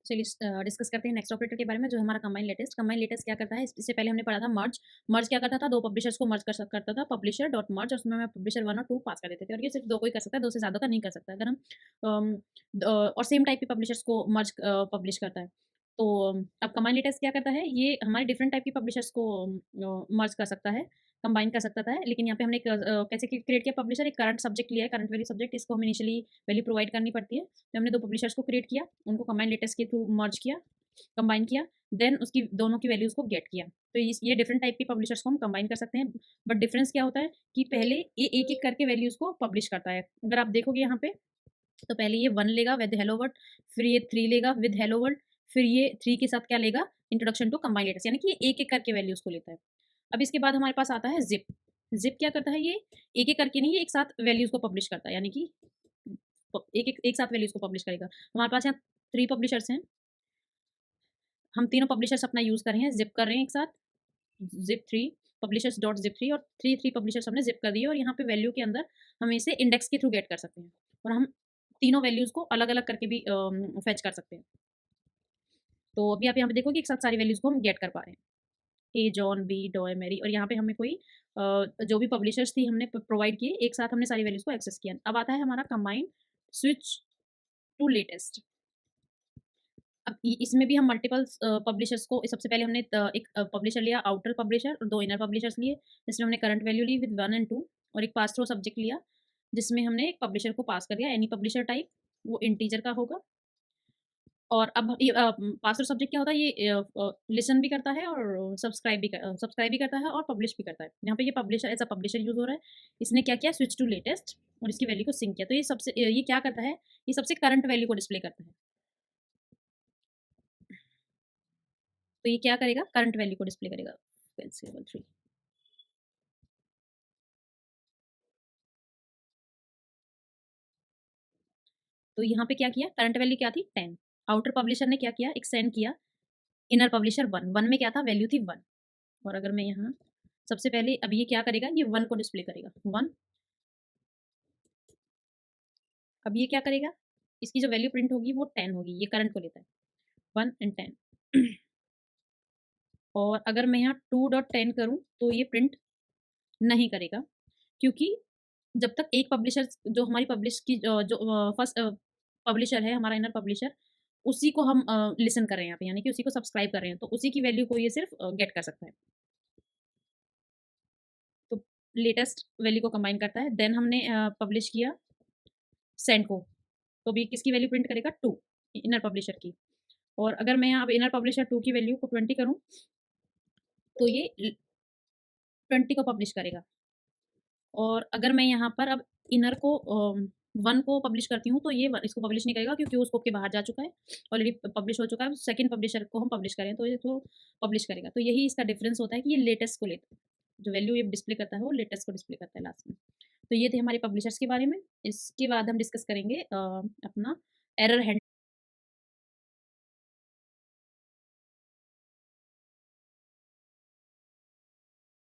चलिए डिस्कस करते हैं नेक्स्ट ऑपरेटर के बारे में जो है हमारा कंबाइन लेटेस्ट। कंबाइन लेटेस्ट क्या करता है, इससे पहले हमने पढ़ा था मर्ज। मर्ज क्या करता था, दो पब्लिशर्स को मर्ज करता था, पब्लिशर डॉट मर्ज, और उसमें हमें पब्लिशर 1 और 2 पास कर देते थे, और ये सिर्फ दो को ही कर सकता है, दो से ज़्यादा का नहीं कर सकता। अगर हम और सेम टाइप के पब्लिशर्स को मर्ज पब्लिश करता है। तो अब कंबाइन लेटेस्ट क्या करता है, ये हमारे डिफरेंट टाइप की पब्लिशर्स को मर्ज कर सकता है, कंबाइन कर सकता है। लेकिन यहाँ पे हमने कैसे क्रिएट किया, पब्लिशर एक करंट सब्जेक्ट लिया है, करंट वैल्यू सब्जेक्ट, इसको हमें इनिशियली वैल्यू प्रोवाइड करनी पड़ती है। तो हमने दो पब्लिशर्स को क्रिएट किया, उनको कंबाइन लेटेस्ट के थ्रू मर्ज किया, कंबाइन किया, देन उसकी दोनों की वैल्यूज़ को गेट किया। तो ये डिफरेंट टाइप के पब्लिशर्स को हम कंबाइन कर सकते हैं। बट डिफरेंस क्या होता है कि पहले ये एक-एक करके वैल्यूज़ को पब्लिश करता है। अगर आप देखोगे यहाँ पे, तो पहले ये 1 लेगा विद हेलो वर्ल्ड, फिर ये 3 लेगा विद हेलो वर्ल्ड, फिर ये 3 के साथ क्या लेगा, इंट्रोडक्शन टू कंबाइंड लेटेस्ट, यानी कि ये एक-एक करके वैल्यूज़ को लेता है। अब इसके बाद हमारे पास आता है ज़िप। ज़िप क्या करता है, ये एक-एक करके नहीं, ये एक साथ वैल्यूज़ को पब्लिश करता है, यानी कि एक-एक एक साथ वैल्यूज़ को पब्लिश करेगा। हमारे पास यहाँ 3 पब्लिशर्स हैं। हम तीनों पब्लिशर्स अपना यूज़ कर रहे हैं, ज़िप कर रहे हैं एक साथ, ज़िप 3 पब्लिशर्स डॉट ज़िप 3, और 3 पब्लिशर्स हमने ज़िप कर दिए, और यहाँ पे वैल्यू के अंदर हम इसे इंडेक्स के थ्रू गेट कर सकते हैं, और हम तीनों वैल्यूज़ को अलग-अलग करके भी फेच कर सकते हैं। तो अभी आप यहाँ पे देखोगे एक साथ सारी वैल्यूज़ को हम गेट कर पा रहे हैं। ए, जॉन, बी, डॉय, मैरी, और यहाँ पे हमें कोई जो भी पब्लिशर्स थी हमने प्रोवाइड किए, एक साथ हमने सारी वैल्यूज़ को एक्सेस किया। अब आता है हमारा कंबाइंड स्विच टू लेटेस्ट। अब इसमें भी हम मल्टीपल्स पब्लिशर्स को, सबसे पहले हमने एक पब्लिशर लिया, आउटर पब्लिशर, और 2 इनर पब्लिशर्स लिए, जिसमें हमने करंट वैल्यू ली विद 1 एंड 2, और एक पास थ्रू सब्जेक्ट लिया, जिसमें हमने एक पब्लिशर को पास कर दिया, एनी पब्लिशर टाइप, वो इंटीजर का होगा। और अब ये पास थ्रू सब्जेक्ट क्या होता है, ये लिसन भी करता है और सब्सक्राइब भी करता है और पब्लिश भी करता है। यहाँ पे ये publisher as a publisher use हो रहा है। इसने क्या किया, स्विच टू लेटेस्ट, और इसकी वैल्यू को सिंक किया। तो ये क्या करता है, ये सबसे करंट वैल्यू को डिस्प्ले करता है। तो ये क्या करेगा, करंट वैल्यू को डिस्प्ले करेगा। लेवल 3। तो यहाँ पे क्या किया, करंट वैल्यू क्या थी, 10। आउटर पब्लिशर ने क्या किया, एक सेंड किया, इनर पब्लिशर 1, 1 में क्या था, वैल्यू थी 1। और अगर मैं यहाँ सबसे पहले, अब ये क्या करेगा, ये 1 को डिस्प्ले करेगा, 1। अब ये क्या करेगा, इसकी जो वैल्यू प्रिंट होगी वो 10 होगी, ये करंट को लेता है, 1 एंड 10। और अगर मैं यहाँ 2.10 करूँ तो ये प्रिंट नहीं करेगा, क्योंकि जब तक एक पब्लिशर, जो हमारी पब्लिश की जो फर्स्ट पब्लिशर है, हमारा इनर पब्लिशर, उसी को हम लिसन कर रहे हैं यहाँ पे, यानी कि उसी को सब्सक्राइब कर रहे हैं, तो उसी की वैल्यू को ये सिर्फ गेट कर सकता है। तो लेटेस्ट वैल्यू को कंबाइन करता है, देन हमने पब्लिश किया सेंड को, तो अभी किसकी वैल्यू प्रिंट करेगा, 2, इनर पब्लिशर की। और अगर मैं यहाँ अब इनर पब्लिशर 2 की वैल्यू को 20 करूँ, तो ये 20 को पब्लिश करेगा। और अगर मैं यहाँ पर अब इनर को 1 को पब्लिश करती हूँ, तो ये इसको पब्लिश नहीं करेगा, क्योंकि वो स्कोप के बाहर जा चुका है, ऑलरेडी पब्लिश हो चुका है। सेकंड पब्लिशर को हम पब्लिश करें तो ये इसको पब्लिश करेगा। तो यही इसका डिफरेंस होता है कि ये लेटेस्ट को लेता है, जो वैल्यू ये डिस्प्ले करता है वो लेटेस्ट को डिस्प्ले करता है लास्ट में। तो ये थे हमारे पब्लिशर्स के बारे में। इसके बाद हम डिस्कस करेंगे अपना एरर